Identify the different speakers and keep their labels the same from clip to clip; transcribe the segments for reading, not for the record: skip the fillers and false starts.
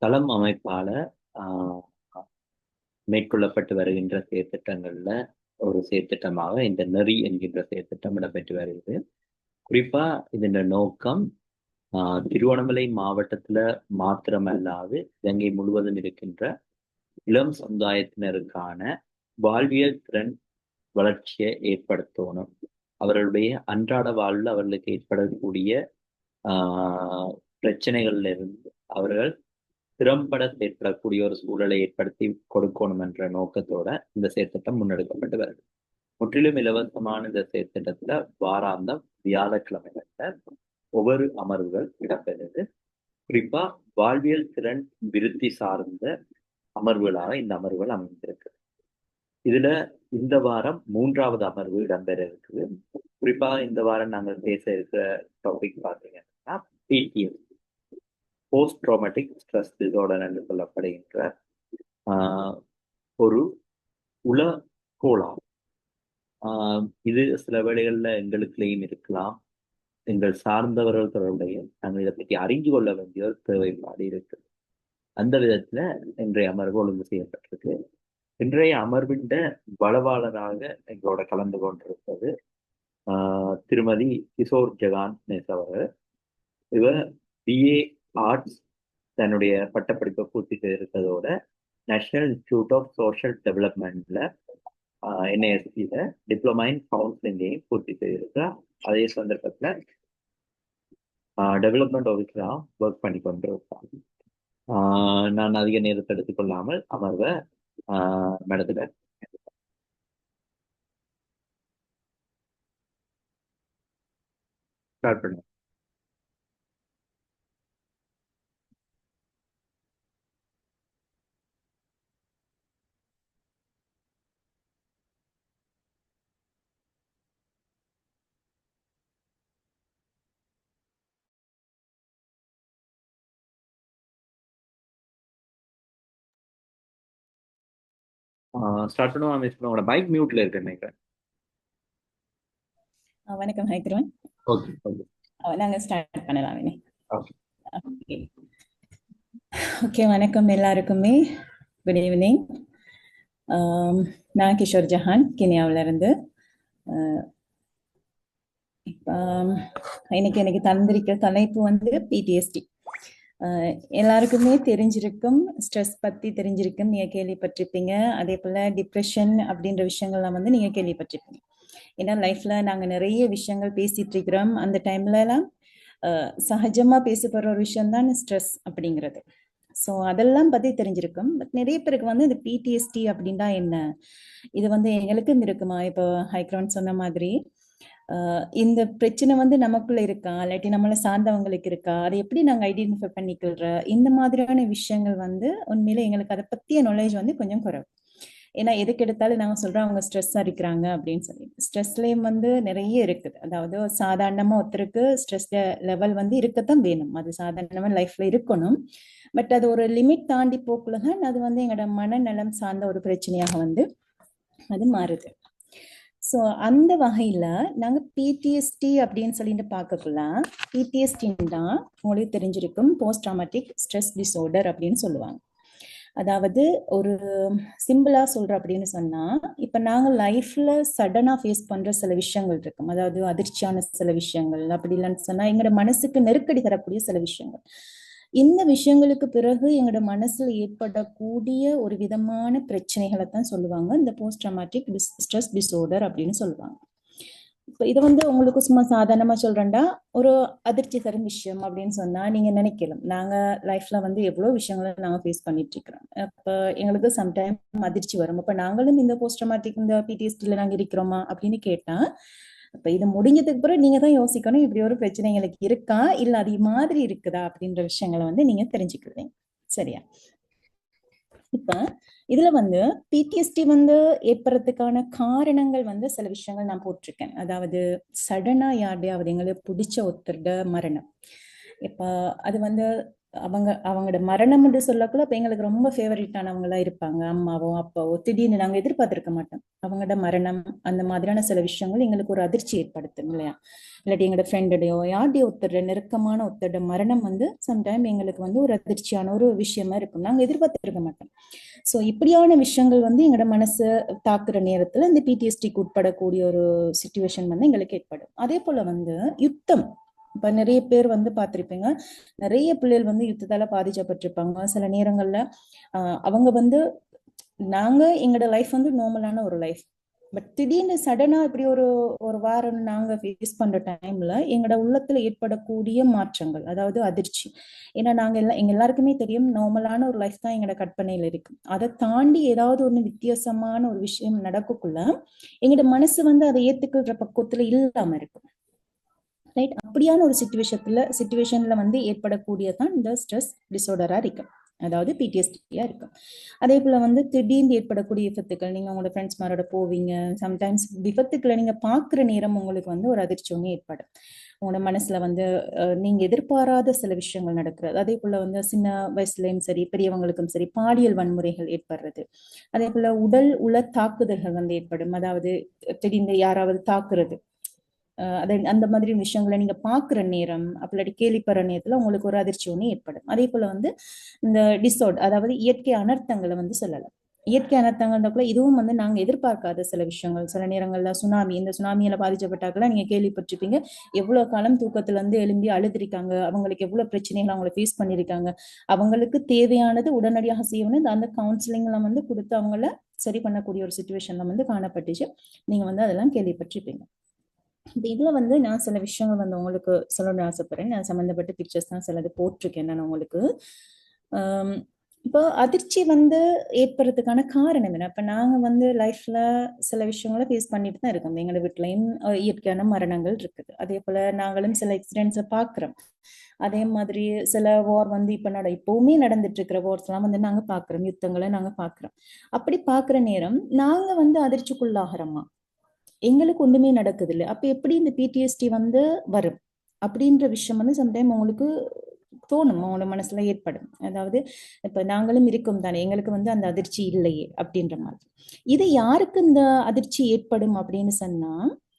Speaker 1: தளம் அமைப்பால ஆஹ், மேற்கொள்ளப்பட்டு வருகின்ற செயற்திட்டங்கள்ல ஒரு செயற்திட்டமாக இந்த நெறி என்கின்ற செயற்திட்டம் இடம்பெற்று வருகிறது. குறிப்பா இதன் நோக்கம் திருவண்ணாமலை மாவட்டத்துல மாத்திரமல்லாது இலங்கை முழுவதும் இருக்கின்ற இளம் சமுதாயத்தினருக்கான வாழ்வியல் திறன் வளர்ச்சியை ஏற்படுத்தணும். அவர்களுடைய அன்றாட வாழ்வில் அவர்களுக்கு ஏற்படக்கூடிய ஆஹ் பிரச்சனைகள்ல இருந்து அவர்கள் திறம்பட செயற்படக்கூடிய ஒரு சூழலை ஏற்படுத்தி கொடுக்கணும் என்ற நோக்கத்தோட இந்த செயற்திட்டம் முன்னெடுக்கப்பட்டு வருது. முற்றிலும் இலவசமான இந்த செயற்திட்டத்துல வாராந்தம் வியாழக்கிழமைகள்ல ஒவ்வொரு அமர்வுகள் இடம்பெறுது. குறிப்பா வாழ்வியல் திறன் விருத்தி சார்ந்த அமர்வுகளாக இந்த அமர்வுகள் அமைந்திருக்கு. இதுல இந்த வாரம் 3வது அமர்வு இடம்பெற இருக்குது. குறிப்பா இந்த வாரம் நாங்கள் பேச இருக்கிற டாபிக் பார்த்தீங்கன்னா PTSD, post traumatic stress disorder என்று சொல்லப்படுகின்ற ஒரு உள கோளாறு. இது சில வேளைகள்ல எங்களுக்குள்ளேயும் இருக்கலாம், எங்கள் சார்ந்தவர்கள் தொடர்புடைய நாங்கள் இதை பற்றி அறிந்து கொள்ள வேண்டிய ஒரு தேவைப்பாடு இருக்கு. அந்த விதத்துல இன்றைய அமர்வு ஒழுங்கு செய்யப்பட்டிருக்கு. இன்றைய அமர்வின் வளவாளராக எங்களோட கலந்து கொண்டிருப்பது திருமதி கிஷோர் ஜெகான் நேஸ் அவர்கள். இவர் BA ஆர்ட்ஸ் தன்னுடைய பட்டப்படிப்பை பூர்த்தி செய்திருக்கிறதோட நேஷனல் இன்ஸ்டிடியூட் ஆஃப் சோஷியல் டெவலப்மெண்ட்ல NIST டிப்ளமா இன் கவுன்சிலிங்கையும் பூர்த்தி செய்திருக்கிறார். அதே சந்தர்ப்பத்தில் டெவலப்மெண்ட் ஆஃபீஸராக ஒர்க் பண்ணி கொண்டிருக்கார். நான் அதிக நேரத்தை எடுத்துக்கொள்ளாமல் அமர்வை நடத்துக ஸ்டார்ட் பண்ணுவேன். ஸ்டார்ட் பண்ணுவோம். மிஸ் உங்களோட மைக் மியூட்ல இருக்கு நினைக்கிறேன்.
Speaker 2: வணக்கம் ஹைக்ரவன்.
Speaker 1: ஓகே ஓகே,
Speaker 2: நாங்கள் ஸ்டார்ட் பண்ணலாம்.
Speaker 1: ஓகே
Speaker 2: ஓகே ஓகே, வணக்கம் எல்லாருக்குமே. Good evening. நான் கிஷோர் ஜஹான், கென்யாவிலிருந்து. இப்போ இன்னைக்கு எனக்கு தந்திருக்கிற தலைப்பு வந்து PTSD. எல்லாருக்குமே தெரிஞ்சிருக்கும், ஸ்ட்ரெஸ் பற்றி தெரிஞ்சிருக்கும், நீங்கள் கேள்விப்பட்டிருப்பீங்க. அதே போல் டிப்ரெஷன் அப்படின்ற விஷயங்கள்லாம் வந்து நீங்கள் கேள்விப்பட்டிருப்பீங்க. ஏன்னா லைஃப்ல நாங்கள் நிறைய விஷயங்கள் பேசிட்டு இருக்கிறோம். அந்த டைம்லலாம் சகஜமாக பேசப்படுற ஒரு விஷயம்தான் ஸ்ட்ரெஸ் அப்படிங்கிறது. ஸோ அதெல்லாம் பற்றி தெரிஞ்சிருக்கும். பட் நிறைய பேருக்கு வந்து இந்த PTSD அப்படின்னா என்ன, இது வந்து எங்களுக்கும் இருக்குமா? இப்போ ஹைக்ரான் சொன்ன மாதிரி இந்த பிரச்சனை வந்து நமக்குள்ள இருக்கா, இல்லாட்டி நம்மளை சார்ந்தவங்களுக்கு இருக்கா, அதை எப்படி நாங்கள் ஐடென்டிஃபை பண்ணிக்கிற, இந்த மாதிரியான விஷயங்கள் வந்து உண்மையில எங்களுக்கு அதை பற்றிய நாலேஜ் வந்து கொஞ்சம் குறைவு. ஏன்னா எதுக்கு எடுத்தாலும் நாங்கள் சொல்கிறோம் அவங்க ஸ்ட்ரெஸ்ஸாக இருக்கிறாங்க அப்படின்னு சொல்லி. ஸ்ட்ரெஸ்லேயும் வந்து நிறைய இருக்குது. அதாவது சாதாரணமாக ஒருத்தருக்கு ஸ்ட்ரெஸ் லெவல் வந்து இருக்கத்தான் வேணும், அது சாதாரணமாக லைஃப்ல இருக்கணும். பட் அது ஒரு லிமிட் தாண்டி போக்குள்ள தான் அது வந்து எங்களோட மனநலம் சார்ந்த ஒரு பிரச்சனையாக வந்து அது மாறுது. ஸோ அந்த வகையில் நாங்கள் PTSD அப்படின்னு சொல்லிட்டு பார்க்கக்குள்ள, PTSDன்னா உங்களுக்கு தெரிஞ்சிருக்கும், போஸ்ட் ட்ராமேட்டிக் ஸ்ட்ரெஸ் டிசார்டர் அப்படின்னு சொல்லுவாங்க. அதாவது ஒரு சிம்பிளா சொல்ற அப்படின்னு சொன்னா, இப்ப நாங்க லைஃப்ல சடனா ஃபேஸ் பண்ற சில விஷயங்கள் இருக்கும். அதாவது அதிர்ச்சியான சில விஷயங்கள், அப்படி இல்லைன்னு சொன்னா எங்களோட மனசுக்கு நெருக்கடி தரக்கூடிய சில விஷயங்கள். இந்த விஷயங்களுக்கு பிறகு எங்களோட மனசுல ஏற்படக்கூடிய ஒரு விதமான பிரச்சனைகளை தான் சொல்லுவாங்க இந்த போஸ்ட் ட்ராமேட்டிக் ஸ்ட்ரெஸ் டிசார்டர் அப்படின்னு சொல்லுவாங்க. இப்போ இதை வந்து உங்களுக்கு சும்மா சாதாரணமா சொல்றேன்டா, ஒரு அதிர்ச்சி தரும் விஷயம் அப்படின்னு சொன்னா நீங்க நினைக்கலாம், நாங்க லைஃப்ல வந்து எவ்வளவு விஷயங்களை நாங்க ஃபேஸ் பண்ணிட்டு இருக்கிறோம். அப்ப எங்களுக்கு சம்டைம் அதிர்ச்சி வரும். அப்ப நாங்களும் இந்த போஸ்ட் ட்ராமேட்டிக் இந்த PTSDல நாங்க இருக்கிறோமா அப்படின்னு கேட்டா, அப்ப இது முடிஞ்சதுக்கு பிறகு நீங்க தான் யோசிக்கணும், இப்படி ஒரு பிரச்சனை எங்களுக்கு இருக்கா, இல்ல அது மாதிரி இருக்குதா அப்படின்ற விஷயங்களை வந்து நீங்க தெரிஞ்சுக்கிறீங்க. சரியா? இப்ப இதுல வந்து PTSD வந்து ஏற்படுறதுக்கான காரணங்கள் வந்து சில விஷயங்கள் நான் போட்டிருக்கேன். அதாவது சடனா யாருடையாவது எங்களுக்கு பிடிச்ச ஒருத்தருட மரணம். இப்ப அது வந்து அவங்களோட மரணம் என்று சொல்லக்குள்ள இப்ப எங்களுக்கு ரொம்ப ஃபேவரட்டானவங்களா இருப்பாங்க, அம்மாவோ அப்பாவோ. திடீர்னு நாங்க எதிர்பார்த்திருக்க மாட்டோம் அவங்களோட மரணம். அந்த மாதிரியான சில விஷயங்கள் எங்களுக்கு ஒரு அதிர்ச்சி ஏற்படுத்தும் இல்லையா? இல்லாட்டி எங்களோட ஃப்ரெண்டடையோ யார்டையோ ஒருத்தர் நெருக்கமான ஒருத்தரோட மரணம் வந்து சம்டைம் எங்களுக்கு வந்து ஒரு அதிர்ச்சியான ஒரு விஷயமா இருக்கும், நாங்க எதிர்பார்த்திருக்க மாட்டோம். ஸோ இப்படியான விஷயங்கள் வந்து எங்களோட மனசை தாக்குற நேரத்துல இந்த பிடிஎஸ்டிக்கு உட்படக்கூடிய ஒரு சுச்சுவேஷன் வந்து எங்களுக்கு ஏற்படும். அதே போல வந்து யுத்தம், இப்ப நிறைய பேர் வந்து பார்த்திருப்பீங்க, நிறைய பிள்ளைகள் வந்து யுத்தத்தால பாதிக்கப்பட்டிருப்பாங்க. சில நேரங்கள்ல அவங்க வந்து நாங்க எங்களோட லைஃப் வந்து நார்மலான ஒரு லைஃப், பட் திடீர்னு சடனா இப்படி ஒரு ஒரு வாரம் நாங்க ஃபேஸ் பண்ற டைம்ல எங்களோட உள்ளத்துல ஏற்படக்கூடிய மாற்றங்கள், அதாவது அதிர்ச்சி. ஏன்னா நாங்க எங்க எல்லாருக்குமே தெரியும் நார்மலான ஒரு லைஃப் தான் எங்களோட கற்பனையில இருக்கு. அதை தாண்டி ஏதாவது ஒண்ணு வித்தியாசமான ஒரு விஷயம் நடக்கக்குள்ள எங்களோட மனசு வந்து அதை ஏத்துக்கிற பக்குவத்துல இல்லாம இருக்கும். ரைட்? அப்படியான ஒரு சுச்சுவேஷன்ல வந்து ஏற்படக்கூடியதான் இந்த ஸ்ட்ரெஸ் டிசார்டரா இருக்கு, அதாவது பிடிஎஸ்டியா இருக்கு. அதே போல வந்து திடீர்னு ஏற்படக்கூடிய விபத்துக்கள், நீங்க உங்களோட ஃப்ரெண்ட்ஸ் மாரோட போவீங்க, சம்டைம்ஸ் விபத்துக்களை நீங்க பாக்குற நேரம் உங்களுக்கு வந்து ஒரு அதிர்ச்சி ஒன்று ஏற்படும். உங்களோட மனசுல வந்து நீங்க எதிர்பாராத சில விஷயங்கள் நடக்கிறது. அதே போல வந்து சின்ன வயசுலயும் சரி பெரியவங்களுக்கும் சரி பாலியல் வன்முறைகள் ஏற்படுறது. அதே போல உடல் உள தாக்குதல்கள் வந்து ஏற்படும், அதாவது திடீர்னு யாராவது தாக்குறது. அந்த மாதிரி விஷயங்களை நீங்க பாக்குற நேரம் அப்படி கேள்விப்படுற நேரத்துல உங்களுக்கு ஒரு அதிர்ச்சி ஒண்ணு ஏற்படும். அதே போல வந்து இந்த டிசார்ட், அதாவது இயற்கை அனர்த்தங்களை வந்து சொல்லலாம். இயற்கை அனர்த்தங்கள்ல இதுவும் வந்து நாங்க எதிர்பார்க்காத சில விஷயங்கள். சில நேரங்கள்ல சுனாமி, இந்த சுனாமியில பாதிக்கப்பட்டாக்கெல்லாம் நீங்க கேள்விப்பட்டிருப்பீங்க, எவ்வளவு காலம் தூக்கத்துல இருந்து எழும்பி அழுதுருக்காங்க, அவங்களுக்கு எவ்வளவு பிரச்சனைகள் அவங்களை ஃபேஸ் பண்ணிருக்காங்க. அவங்களுக்கு தேவையானது உடனடியாக செய்யணும், அந்த கவுன்சிலிங் எல்லாம் வந்து கொடுத்து அவங்கள சரி பண்ணக்கூடிய ஒரு சுச்சுவேஷன்ல வந்து காணப்பட்டுச்சு. நீங்க வந்து அதெல்லாம் கேள்விப்பட்டிருப்பீங்க. இதுல வந்து நான் சில விஷயங்கள் வந்து உங்களுக்கு சொல்லணும்னு ஆசைப்படுறேன். நான் சம்பந்தப்பட்ட பிக்சர்ஸ் தான் சிலது போட்டிருக்கேன் நான் உங்களுக்கு. இப்போ அதிர்ச்சி வந்து ஏற்படுறதுக்கான காரணம் என்ன? இப்ப நாங்க வந்து லைஃப்ல சில விஷயங்களை ஃபேஸ் பண்ணிட்டு தான் இருக்கோம். எங்களோட வீட்லயும் இயற்கையான மரணங்கள் இருக்குது. அதே போல நாங்களும் சில எக்ஸிடென்ட்ஸை பாக்குறோம். அதே மாதிரி சில வார் வந்து இப்பவுமே நடந்துட்டு இருக்கிற வார்ஸ் எல்லாம் வந்து நாங்க பாக்குறோம், யுத்தங்களை நாங்க பாக்குறோம். அப்படி பாக்குற நேரம் நாங்க வந்து அதிர்ச்சிக்குள்ளாகிறோமா? எங்களுக்கு ஒண்ணுமே நடக்குது இல்லை, அப்ப எப்படி இந்த பிடிஎஸ்டி வந்து வரும் அப்படின்ற விஷயம் வந்து சம்டைம் உங்களுக்கு தோணும், உங்களோட மனசுல ஏற்படும். அதாவது இப்ப நாங்களும் இருக்கோம் தானே, எங்களுக்கு வந்து அந்த அதிர்ச்சி இல்லையே அப்படின்ற மாதிரி. இது யாருக்கு இந்த அதிர்ச்சி ஏற்படும் அப்படின்னு சொன்னா,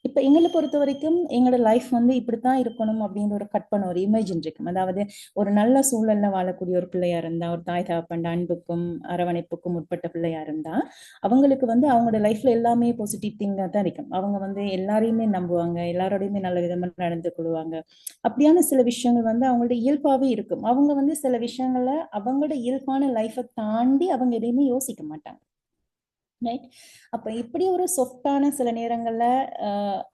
Speaker 2: இப்ப எங்களை பொறுத்த வரைக்கும் எங்களோட லைஃப் வந்து இப்படித்தான் இருக்கணும் அப்படின்ற ஒரு கற்பனை, ஒரு இமேஜின் இருக்கும். அதாவது ஒரு நல்ல சூழல்ல வாழக்கூடிய ஒரு பிள்ளையா இருந்தா, ஒரு தாய் தகப்பன் அன்புக்கும் அரவணைப்புக்கும் உட்பட்ட பிள்ளையா இருந்தா, அவங்களுக்கு வந்து அவங்களோட லைஃப்ல எல்லாமே பாசிட்டிவ் திங்கா தான் இருக்கும். அவங்க வந்து எல்லாரையுமே நம்புவாங்க, எல்லாரோடையுமே நல்ல விதமா நடந்து கொள்வாங்க. அப்படியான சில விஷயங்கள் வந்து அவங்களோட இயல்பாவே இருக்கும். அவங்க வந்து சில விஷயங்களை அவங்களோட இயல்பான லைஃபை தாண்டி அவங்க எதையுமே யோசிக்க மாட்டாங்க. ரைட்? அப்ப இப்படி ஒரு சொஃப்டான சில நேரங்கள்ல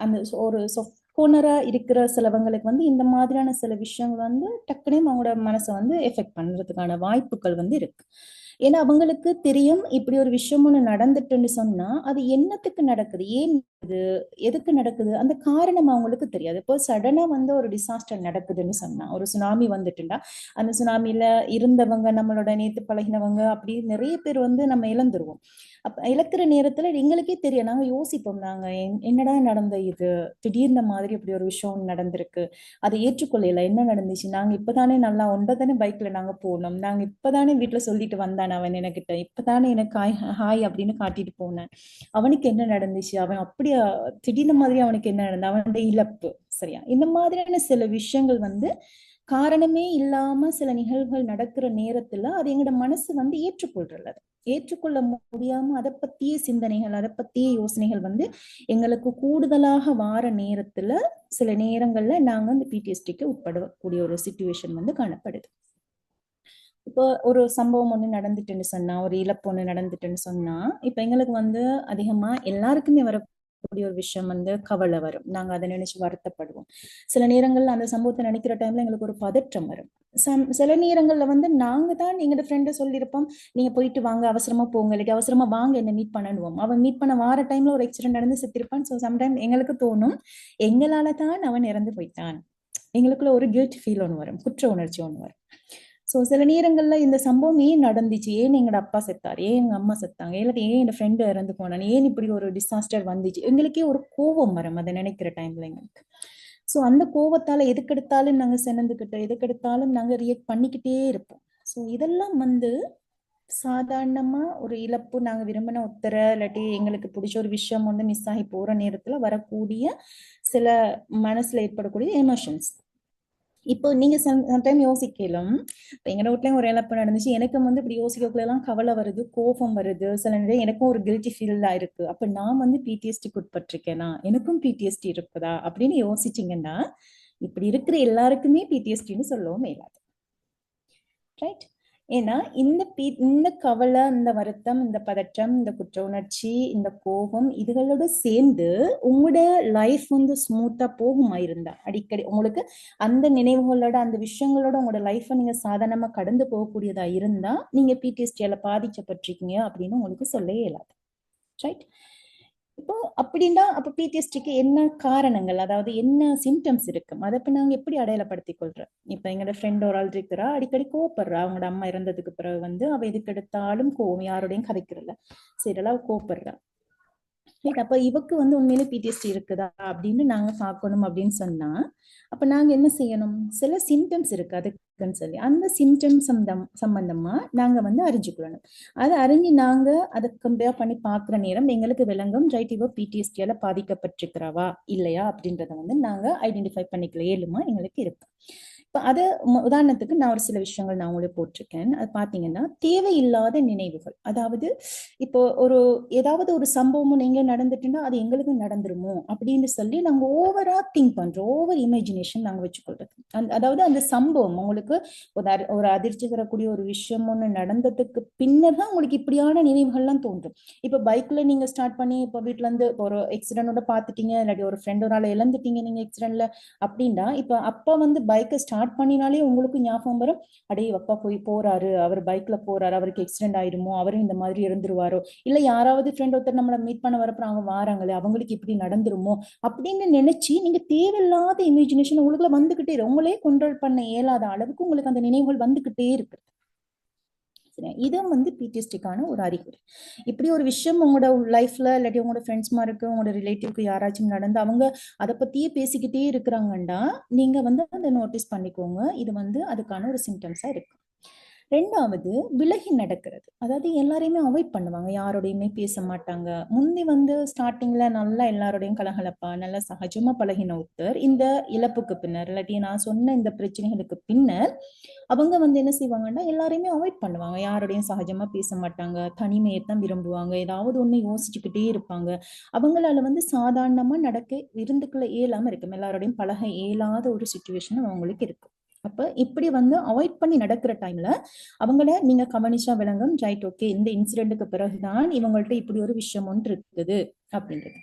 Speaker 2: அந்த ஒரு சொஃப்ட் கோர்னரா இருக்கிற சிலவங்களுக்கு வந்து இந்த மாதிரியான சில விஷயங்கள் வந்து டக்குனே அவங்களோட மனசை வந்து எஃபெக்ட் பண்றதுக்கான வாய்ப்புகள் வந்து இருக்கு. ஏன்னா அவங்களுக்கு தெரியும் இப்படி ஒரு விஷயம் ஒண்ணு நடந்துட்டுன்னு சொன்னா அது என்னத்துக்கு நடக்குது, ஏன் எதுக்கு நடக்குது, அந்த காரணம் அவங்களுக்கு தெரியாது. இப்போ சடனா வந்து ஒரு டிசாஸ்டர் நடக்குதுன்னு சொன்னா, ஒரு சுனாமி வந்துட்டுண்டா அந்த சுனாமில இருந்தவங்க, நம்மளோட நேத்து பழகினவங்க, அப்படி நிறைய பேர் வந்து நம்ம இழந்துருவோம். அப்ப இழக்கிற நேரத்துல எங்களுக்கே தெரியும், நாங்க யோசிப்போம், நாங்க என்னடா நடந்த இது, திடீர்னு மாதிரி இப்படி ஒரு விஷயம் நடந்திருக்கு, அதை ஏற்றுக்கொள்ளல, என்ன நடந்துச்சு, நாங்க இப்பதானே நல்லா ஒன்பதானே பைக்ல நாங்க போனோம், நாங்க இப்பதானே வீட்டுல சொல்லிட்டு வந்தான் அவன் எனக்கிட்ட, இப்பதானே எனக்கு ஹாய் ஹாய் அப்படின்னு காட்டிட்டு போனேன், அவனுக்கு என்ன நடந்துச்சு, அவன் அப்படியா திடீர்னு மாதிரி அவனுக்கு என்ன நடந்தது, அவனுடைய இழப்பு, சரியா? இந்த மாதிரியான சில விஷயங்கள் வந்து காரணமே இல்லாம சில நிகழ்வுகள் நடக்கிற நேரத்துல அது எங்களோட மனசு வந்து ஏற்றுக்கொள்றது, ஏற்றுக்கொள்ள முடியாம அதை பத்திய சிந்தனைகள், அதை பத்திய யோசனைகள் வந்து எங்களுக்கு கூடுதலாக வார நேரத்துல சில நேரங்கள்ல நாங்க இந்த பிடிஎஸ்டிக்கு உட்படக்கூடிய ஒரு சிச்சுவேஷன் வந்து காணப்படுது. இப்போ ஒரு சம்பவம் ஒண்ணு நடந்துட்டுன்னு சொன்னா, ஒரு இழப்பு ஒண்ணு நடந்துட்டுன்னு சொன்னா, இப்ப எங்களுக்கு வந்து அதிகமா எல்லாருக்குமே வரக்கூடிய ஒரு விஷயம் வந்து கவலை வரும். நாங்க அதை நினைச்சு வருத்தப்படுவோம். சில நேரங்கள்ல அந்த சம்பவத்தை நினைக்கிற டைம்ல எங்களுக்கு ஒரு பதற்றம் வரும். சில நேரங்கள்ல வந்து நாங்க தான் எங்களோட ஃப்ரெண்ட சொல்லியிருப்போம், நீங்க போயிட்டு வாங்க, அவசரமா போங்க, இல்லாட்டி அவசரமா வாங்க என்ன மீட் பண்ணணுவோம். அவன் மீட் பண்ண வார டைம்ல ஒரு ஆக்சிடென்ட் நடந்து செத்திருப்பான். ஸோ சம்டைம் எங்களுக்கு தோணும், எங்களால தான் அவன் இறந்து போயிட்டான். எங்களுக்குள்ள ஒரு கில்ட் ஃபீல் ஒன்று வரும், குற்ற உணர்ச்சி ஒன்று வரும். சோ சில நேரங்கள்ல இந்த சம்பவம் ஏன் நடந்துச்சு, ஏன் எங்களோட அப்பா செத்தார், ஏன் எங்க அம்மா செத்தாங்க, இல்லாட்டி ஏன் என் ஃப்ரெண்டு இறந்து போனான், ஏன் இப்படி ஒரு டிசாஸ்டர் வந்துச்சு, எங்களுக்கே ஒரு கோபம் வரும் அதை நினைக்கிற டைம்ல எங்களுக்கு. ஸோ அந்த கோவத்தால எதுக்கெடுத்தாலும் நாங்க செனந்துக்கிட்டு எதுக்கெடுத்தாலும் நாங்க ரியாக்ட் பண்ணிக்கிட்டே இருப்போம். ஸோ இதெல்லாம் வந்து சாதாரணமா ஒரு இழப்பு, நாங்க விரும்பின ஒருத்தரை இல்லாட்டி எங்களுக்கு பிடிச்ச ஒரு விஷயம் வந்து மிஸ் ஆகி போற நேரத்துல வரக்கூடிய சில மனசுல ஏற்படக்கூடிய எமோஷன்ஸ். இப்போ நீங்க சம்டைம் யோசிக்கலாம், இப்போ எங்க வீட்லயும் ஒரு இழப்பு நடந்துச்சு, எனக்கு வந்து இப்படி யோசிக்கக்குள்ள எல்லாம் கவலை வருது, கோபம் வருது, சில நேரம் எனக்கும் ஒரு கில்ட்டி ஃபீல் இருக்கு. அப்ப நான் வந்து பிடிஎஸ்டிக்கு உட்பட்டிருக்கேனா, எனக்கும் பிடிஎஸ்டி இருக்குதா அப்படின்னு யோசிச்சீங்கன்னா, இப்படி இருக்கிற எல்லாருக்குமே பிடிஎஸ்டின்னு சொல்லவும் மேலாது. ரைட்? ஏன்னா இந்த கவலை, இந்த வருத்தம், இந்த பதற்றம், இந்த குற்ற உணர்ச்சி, இந்த கோபம் இதுகளோட சேர்ந்து உங்களோட லைஃப் வந்து ஸ்மூத்தா போகுமா இருந்தா, அடிக்கடி உங்களுக்கு அந்த நினைவுகளோட அந்த விஷயங்களோட உங்களோட லைஃப்பை நீங்க சாதாரணமா கடந்து போகக்கூடியதா இருந்தா நீங்க பிடிஎஸ்டியால பாதிக்கப்பட்டிருக்கீங்க அப்படின்னு உங்களுக்கு சொல்லவே இயலாது. ரைட்? இப்போ அப்படின்னா அப்ப பிடிஎஸ்டிக்கு என்ன காரணங்கள், அதாவது என்ன சிம்டம்ஸ் இருக்கும், அதை இப்ப நாங்க எப்படி அடையாளப்படுத்திக் கொள்றோம்? இப்ப எங்களோட ஃப்ரெண்ட் ஒரு ஆள் இருக்கிறா, அடிக்கடி கோவப்படுறா, அவங்களோட அம்மா இறந்ததுக்கு பிறகு வந்து அவ எதுக்கு எடுத்தாலும் கோவம், யாரோடையும் கதைக்கிறல, சரி அவ கோவப்படுறா. அப்ப இவக்கு வந்து உண்மையிலே பிடிஎஸ்டி இருக்குதா அப்படின்னு நாங்க பார்க்கணும் அப்படின்னு சொன்னா, அப்ப நாங்க என்ன செய்யணும், சில சிம்டம்ஸ் இருக்கு அதுக்குன்னு சொல்லி அந்த சிம்டம்ஸ் சம்பந்தமா நாங்க வந்து அறிஞ்சுக்கொள்ளணும். அதை அறிஞ்சு நாங்க அதை கம்பேர் பண்ணி பார்க்குற நேரம் எங்களுக்கு விளங்கும், ரைட் இவ பிடிஎஸ்டியால பாதிக்கப்பட்டிருக்கிறவா இல்லையா அப்படின்றத வந்து நாங்க ஐடென்டிஃபை பண்ணிக்கல ஏழுமா எங்களுக்கு இருக்கு. இப்ப அது உதாரணத்துக்கு நான் ஒரு சில விஷயங்கள் நான் உங்களுக்கு போட்டிருக்கேன். அது பாத்தீங்கன்னா தேவையில்லாத நினைவுகள், அதாவது இப்போ ஏதாவது ஒரு சம்பவமும் நீங்க நடந்துட்டுன்னா அது எங்களுக்கு நடந்துருமோ அப்படின்னு சொல்லி நாங்க ஓவரா திங்க் பண்றோம், ஓவர் இமேஜினேஷன் நாங்க வச்சுக்கொள்றது. அதாவது அந்த சம்பவம் உங்களுக்கு ஒரு அதிர்ச்சி தரக்கூடிய ஒரு விஷயம் ஒண்ணு நடந்ததுக்கு பின்னர் தான் உங்களுக்கு இப்படியான நினைவுகள்லாம் தோன்றும். இப்ப பைக்ல நீங்க ஸ்டார்ட் பண்ணி இப்ப வீட்டுல இருந்து ஒரு ஆக்சிடென்டோட பாத்துட்டீங்க, இல்லாட்டி ஒரு ஃப்ரெண்ட் ஒரு ஆளை இழந்துட்டீங்க நீங்க ஆக்சிடென்ட்ல அப்படின்னா, இப்ப அப்பா வந்து பைக்கை ஸ்டார்ட் பண்ணினாலே உங்களுக்கு ஞாபகம் வரும், அடே அப்பா போறாரு, அவர் பைக்ல போறாரு, அவருக்கு ஆக்சிடென்ட் ஆயிருமோ, அவரும் இந்த மாதிரி இருந்துருவாரோ, இல்ல யாராவது ஃப்ரெண்ட் ஒருத்தர் நம்மளை மீட் பண்ண வரப்ப அவங்க வாராங்களே அவங்களுக்கு இப்படி நடந்துருமோ அப்படின்னு நினைச்சு நீங்க தேவையில்லாத இமேஜினேஷன் உங்களுக்குள்ள வந்துகிட்டே இருக்கு. உங்களே கண்ட்ரோல் பண்ண இயலாத அளவுக்கு உங்களுக்கு அந்த நினைவுகள் வந்துகிட்டே இருக்கு. இதுவும் வந்து பிடிஎஸ்டிக்கான ஒரு அறிகுறி. இப்படி ஒரு விஷயம் உங்களோட லைஃப்ல இல்லாட்டி உங்களோட ஃப்ரெண்ட்ஸ் மாருக்கு உங்களோட ரிலேட்டிவ்க்கு யாராச்சும் நடந்து அவங்க அதை பத்தியே பேசிக்கிட்டே இருக்கிறாங்கன்னா நீங்க வந்து அதை நோட்டீஸ் பண்ணிக்கோங்க, இது வந்து அதுக்கான ஒரு சிம்டம்ஸா இருக்கு. ரெண்டாவது, விலகி நடக்கிறது. அதாவது எல்லாரையுமே அவாய்ட் பண்ணுவாங்க, யாரோடையுமே பேச மாட்டாங்க. முந்தி வந்து ஸ்டார்டிங்ல நல்லா எல்லாரோடையும் கலகலப்பா நல்லா சகஜமா பழகின ஒருத்தர் இந்த இழப்புக்கு பின்னர் இல்லாட்டி நான் சொன்ன இந்த பிரச்சனைகளுக்கு பின்னர் அவங்க வந்து என்ன செய்வாங்கன்னா எல்லாரையுமே அவாய்ட் பண்ணுவாங்க, யாரோடையும் சகஜமா பேச மாட்டாங்க, தனிமையை தான் விரும்புவாங்க, ஏதாவது ஒண்ணு யோசிச்சுக்கிட்டே இருப்பாங்க. அவங்களால வந்து சாதாரணமா நடக்க இருந்துக்குள்ள இயலாம இருக்கும், எல்லாரோடையும் பழக இயலாத ஒரு சுச்சுவேஷன் அவங்களுக்கு இருக்கு. அப்ப இப்படி வந்து அவாய்ட் பண்ணி நடக்கிற டைம்ல அவங்கள நீங்க கவனிச்சா விளங்கும், ரைட் ஓகே இந்த இன்சிடென்ட்டுக்கு பிறகுதான் இவங்கள்ட்ட இப்படி ஒரு விஷயம் ஒன்று இருக்குது அப்படின்றது.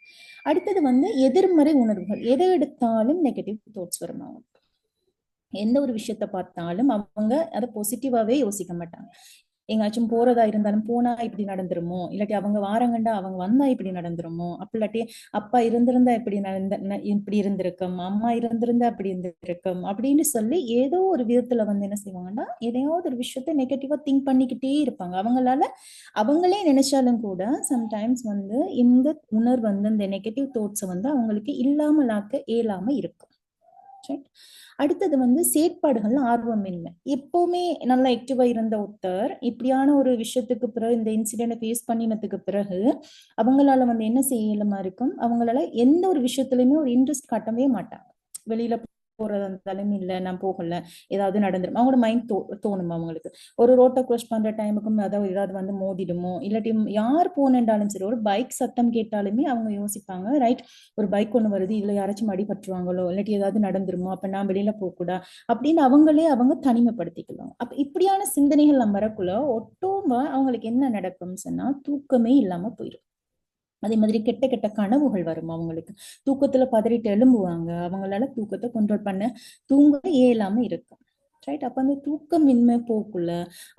Speaker 2: அடுத்தது வந்து எதிர்மறை உணர்வுகள், எதை எடுத்தாலும் நெகட்டிவ் தாட்ஸ் வரும் அவங்களுக்கு. எந்த ஒரு விஷயத்த பார்த்தாலும் அவங்க அதை பாசிட்டிவாவே யோசிக்க மாட்டாங்க. எங்காச்சும் போறதா இருந்தாலும் போனா இப்படி நடந்துருமோ, இல்லாட்டி அவங்க வாரங்கண்டா அவங்க வந்தா இப்படி நடந்துருமோ, அப்ப இல்லாட்டி அப்பா இருந்திருந்தா இப்படி இருந்திருக்கும், அம்மா இருந்திருந்தா அப்படி இருந்திருக்கும் அப்படின்னு சொல்லி ஏதோ ஒரு விதத்துல வந்து என்ன செய்வாங்கன்னா எதையாவது ஒரு விஷயத்த நெகட்டிவா திங்க் பண்ணிக்கிட்டே இருப்பாங்க. அவங்களே நினைச்சாலும் கூட சம்டைம்ஸ் வந்து இந்த உணர்வு வந்து இந்த நெகட்டிவ் தாட்ஸ் வந்து அவங்களுக்கு இல்லாமலாக்க இயலாம இருக்கும். அடுத்தது வந்து செயற்பாடுகள் ஆர்வமின்மை. எப்பவுமே நல்லா ஆக்டிவா இருந்த ஒருத்தர் இப்படியான ஒரு விஷயத்துக்கு பிறகு இந்த இன்சிடென்ட் ஃபேஸ் பண்ணினதுக்கு பிறகு அவங்களால வந்து என்ன செய்யலுமா இருக்கும், அவங்களால எந்த ஒரு விஷயத்துலயுமே ஒரு இன்ட்ரெஸ்ட் காட்டவே மாட்டாங்க. வெளியில போறதா இருந்தாலும் இல்ல நான் போகல, ஏதாவது நடந்துரும், அவங்களோட மைண்ட் தோணும் அவங்களுக்கு. ஒரு ரோட்டை கிராஸ் பண்ற டைமுக்கும் ஏதாவது வந்து மோதிடுமோ, இல்லாட்டி யார் போனேன்டாலும் சரி ஒரு பைக் சத்தம் கேட்டாலுமே அவங்க யோசிப்பாங்க, ரைட் ஒரு பைக் ஒண்ணு வருது, இதுல யாராச்சும் அடிபட்டுருவாங்களோ, இல்லாட்டி ஏதாவது நடந்துருமோ, அப்ப நான் வெளியில போகக்கூடா அப்படின்னு அவங்க தனிமைப்படுத்திக்கலாம். அப்ப இப்படியான சிந்தனைகள் நம்ம வரக்குள்ள ஒட்டோமா அவங்களுக்கு என்ன நடக்கும் சொன்னா தூக்கமே இல்லாம போயிடும். அதே மாதிரி கெட்ட கெட்ட கனவுகள் வரும் அவங்களுக்கு, தூக்கத்துல பதறிட்டு எழும்புவாங்க, அவங்களால தூக்கத்தை கண்ட்ரோல் பண்ண தூங்க இயலாம இருக்கும். ரைட்? அப்ப அந்த தூக்கமின்மை போக்குள்ள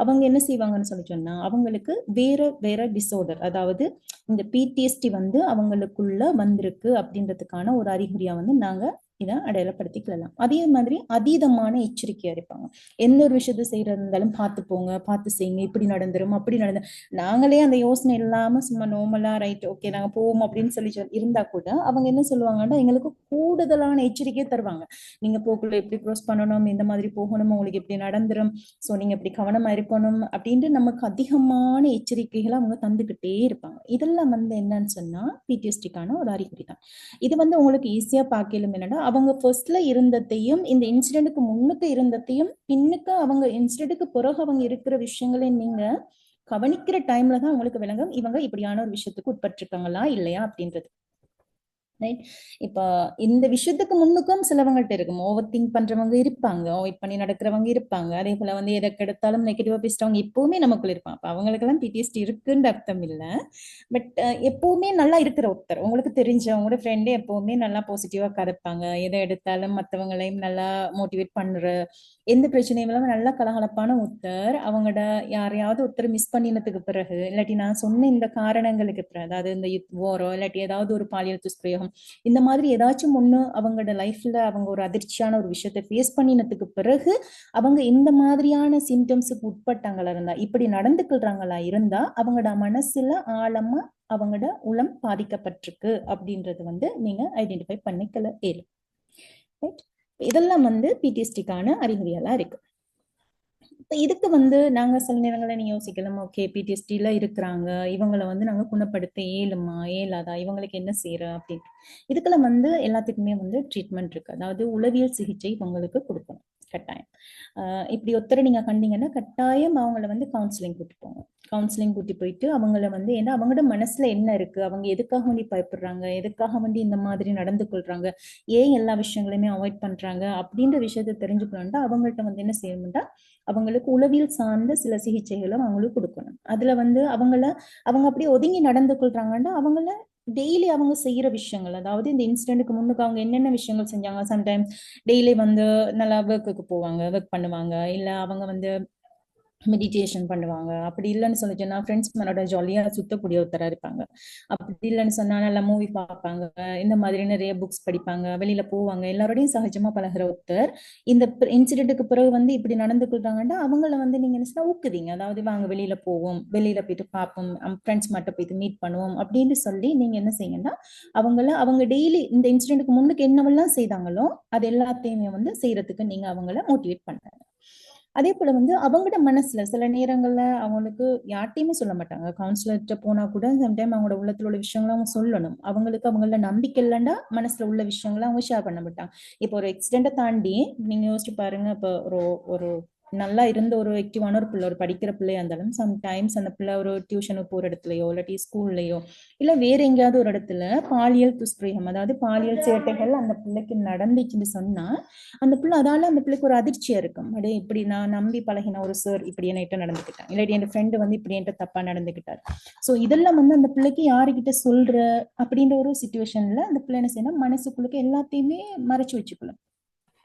Speaker 2: அவங்க என்ன செய்வாங்கன்னு சொல்லி சொன்னா அவங்களுக்கு வேற வேற டிசார்டர், அதாவது இந்த பிடிஎஸ்டி வந்து அவங்களுக்குள்ள வந்திருக்கு அப்படின்றதுக்கான ஒரு அறிகுறியா வந்து நாங்க இதை அடையாளப்படுத்திக்கலாம். அதே மாதிரி அதீதமான எச்சரிக்கையா இருப்பாங்க. எந்த ஒரு விஷயத்த செய்யறது இருந்தாலும் பார்த்து போங்க, பார்த்து செய்யுங்க, இப்படி நடந்துரும் அப்படி நடந்து, நாங்களே அந்த யோசனை இல்லாம சும்மா நார்மலா ரைட் ஓகே நாங்க போவோம் அப்படின்னு சொல்லி இருந்தா கூட அவங்க என்ன சொல்லுவாங்கன்னா எங்களுக்கு கூடுதலான எச்சரிக்கையை தருவாங்க. நீங்க போக்குள்ள எப்படி க்ரோஸ் பண்ணணும், இந்த மாதிரி போகணும், உங்களுக்கு எப்படி நடந்துரும், சோ நீங்க இப்படி கவனமா இருக்கணும் அப்படின்ட்டு நமக்கு அதிகமான எச்சரிக்கைகளை அவங்க தந்துகிட்டே இருப்பாங்க. இதெல்லாம் வந்து என்னன்னு சொன்னா பிடிஎஸ்டிக்கான ஒரு அறிகுறி தான். இது வந்து உங்களுக்கு ஈஸியா பார்க்கலும் என்னன்னா அவங்க ஃபர்ஸ்ட்ல இருந்ததையும் இந்த இன்சிடென்ட்க்கு முன்னுக்கு இருந்ததையும் பின்னுக்கு அவங்க இன்சிடென்ட்க்கு பிறகு அவங்க இருக்கிற விஷயங்களை நீங்க கவனிக்கிற டைம்ல தான் உங்களுக்கு விளங்கும் இவங்க இப்படியான ஒரு விஷயத்துக்கு உட்பட்டிருக்காங்களா இல்லையா அப்படின்றது. ரைட். இப்ப இந்த விஷயத்துக்கு முன்னுக்கும் சிலவங்கள்ட்ட இருக்கும். ஓவர் திங்க் பண்றவங்க இருப்பாங்க, வெயிட் பண்ணி நடக்கிறவங்க இருப்பாங்க. அதே போல வந்து எதற்கு எடுத்தாலும் நெகட்டிவா பேசுறவங்க எப்பவுமே நமக்குள்ள இருப்பாங்க. அப்ப அவங்களுக்கெல்லாம் பிடிஎஸ்டி இருக்குன்னு அர்த்தம் இல்ல. பட் எப்பவுமே நல்லா இருக்கிற ஒருத்தர் உங்களுக்கு தெரிஞ்சவங்களோட ஃப்ரெண்டே எப்பவுமே நல்லா பாசிட்டிவா கதைப்பாங்க. எதை எடுத்தாலும் மற்றவங்களையும் நல்லா மோட்டிவேட் பண்ற, எந்த பிரச்சனையும் இல்லாம நல்லா கலகலப்பான ஒருத்தர் அவங்களோட யாரையாவது ஒருத்தர் மிஸ் பண்ணினதுக்கு பிறகு இல்லாட்டி நான் சொன்ன இந்த காரணங்களுக்கு பிறகு, அதாவது இந்த யுத் வாரோ இல்லாட்டி ஏதாவது ஒரு பாலியல் துஷ்பிரயோகம் இந்த மாதிரி ஏதாச்சும் ஒண்ணு அவங்களோட லைஃப்ல அவங்க ஒரு அதிர்ச்சியான ஒரு விஷயத்தை ஃபேஸ் பண்ணினதுக்கு பிறகு அவங்க இந்த மாதிரியான சிம்டம்ஸுக்கு உட்பட்டாங்களா இருந்தா, இப்படி நடந்துக்கிறாங்களா இருந்தா அவங்களோட மனசுல ஆழமா அவங்களோட உளம் பாதிக்கப்பட்டிருக்கு அப்படின்றது வந்து நீங்க ஐடென்டிஃபை பண்ணிக்கல இயலும். ரைட். இதெல்லாம் வந்து பிடிஎஸ்டிக்கான அறிகுறியெல்லாம் இருக்கு. இதுக்கு வந்து நாங்க சில நேரங்களில் நீங்க யோசிக்கலாம், ஓகே பிடிஎஸ்டில இருக்கிறாங்க, இவங்களை வந்து நாங்க குணப்படுத்த இயலுமா இயலாதா, இவங்களுக்கு என்ன செய்யற அப்படின்னு. இதுக்கெல்லாம் வந்து எல்லாத்துக்குமே வந்து ட்ரீட்மெண்ட் இருக்கு. அதாவது உளவியல் சிகிச்சை இவங்களுக்கு கொடுக்கணும் கட்டாயம். இப்படி ஒருத்தரை நீங்க கண்டீங்கன்னா கட்டாயம் அவங்கள வந்து கவுன்சிலிங் கூட்டி போங்க. கவுன்சிலிங் கூட்டி போயிட்டு அவங்கள வந்து ஏன்னா அவங்களோட மனசுல என்ன இருக்கு, அவங்க எதுக்காக வேண்டி பயப்படுறாங்க, எதுக்காக வேண்டி இந்த மாதிரி நடந்து கொள்றாங்க, ஏன் எல்லா விஷயங்களையுமே அவாய்ட் பண்றாங்க அப்படின்ற விஷயத்த தெரிஞ்சுக்கணும்னா அவங்கள்ட்ட வந்து என்ன செய்யணும்னா அவங்களுக்கு உளவியல் சார்ந்த சில சிகிச்சைகளும் அவங்களுக்கு கொடுக்கணும். அதுல வந்து அவங்க அப்படியே ஒதுங்கி நடந்து கொள்றாங்கன்னா அவங்கள டெய்லி அவங்க செய்யற விஷயங்கள், அதாவது இந்த இன்சிடென்ட்க்கு முன்னுக்கு அவங்க என்னென்ன விஷயங்கள் செஞ்சாங்க, சம்டைம்ஸ் டெய்லி வந்து நல்லா ஒர்க்குக்கு போவாங்க, ஒர்க் பண்ணுவாங்க, இல்ல அவங்க வந்து மெடிடேஷன் பண்ணுவாங்க. அப்படி இல்லைன்னு சொல்லிச்சுன்னா ஃப்ரெண்ட்ஸ் மேலோட ஜாலியா சுத்தக்கூடிய ஒருத்தரா இருப்பாங்க. அப்படி இல்லைன்னு சொன்னா நல்லா மூவி பார்ப்பாங்க, இந்த மாதிரி நிறைய புக்ஸ் படிப்பாங்க, வெளியில போவாங்க, எல்லாரோடையும் சகஜமா பழகுற ஒருத்தர் இந்த இன்சிடென்ட்டுக்கு பிறகு வந்து இப்படி நடந்து கொள்றாங்கன்னா அவங்கள வந்து நீங்க என்ன ஊக்குவீங்க. அதாவது வாங்க வெளியில போவோம், வெளியில போயிட்டு பார்ப்போம், ஃப்ரெண்ட்ஸ் மட்டும் போயிட்டு மீட் பண்ணுவோம் அப்படின்னு சொல்லி நீங்க என்ன செய்யுங்கன்னா அவங்க டெய்லி இந்த இன்சிடென்ட்க்கு முன்னுக்கு என்னவெல்லாம் செய்தாங்களோ அது எல்லாத்தையுமே வந்து செய்யறதுக்கு நீங்க அவங்கள மோட்டிவேட் பண்றாங்க. அதே போல வந்து அவங்களோட மனசுல சில நேரங்கள்ல அவங்களுக்கு யார்ட்டையுமே சொல்ல மாட்டாங்க. கவுன்சிலர்கிட்ட போனா கூட சம்டைம் அவங்களோட உள்ளத்துல உள்ள விஷயங்களை அவங்க சொல்லணும். அவங்களுக்கு அவங்கள நம்பிக்கை இல்லைன்னா மனசுல உள்ள விஷயங்களை அவங்க ஷேர் பண்ண மாட்டாங்க. இப்போ ஒரு எக்ஸ்டெண்டை தாண்டி நீங்க யோசிச்சு பாருங்க. இப்போ ஒரு ஒரு நல்லா இருந்த ஒரு ஆக்டிவான ஒரு பிள்ளை, ஒரு படிக்கிற பிள்ளையா இருந்தாலும் சம்டைம்ஸ் அந்த பிள்ளை ஒரு டியூஷனுக்கு போற இடத்துலயோ இல்லாட்டி ஸ்கூல்லயோ இல்ல வேற எங்கேயாவது ஒரு இடத்துல பாலியல் துஷ்பிரயோகம், அதாவது பாலியல் சேட்டைகள் அந்த பிள்ளைக்கு நடந்துச்சுன்னு சொன்னா அந்த பிள்ளை அதால அந்த பிள்ளைக்கு ஒரு அதிர்ச்சியா இருக்கும். அடே இப்படி நான் நம்பி பழகின ஒரு சார் இப்படி என்கிட்ட நடந்துக்கிட்டான், இல்லாட்டி என் ஃப்ரெண்டு வந்து இப்படி என்கிட்ட தப்பா நடந்துக்கிட்டாரு. சோ இதெல்லாம் வந்து அந்த பிள்ளைக்கு யாருக்கிட்ட சொல்ற அப்படின்ற ஒரு சுச்சுவேஷன்ல அந்த பிள்ளை என்ன செய்யணும், மனசுக்குள்ளுக்கு எல்லாத்தையுமே மறைச்சு வச்சுக்கலாம்.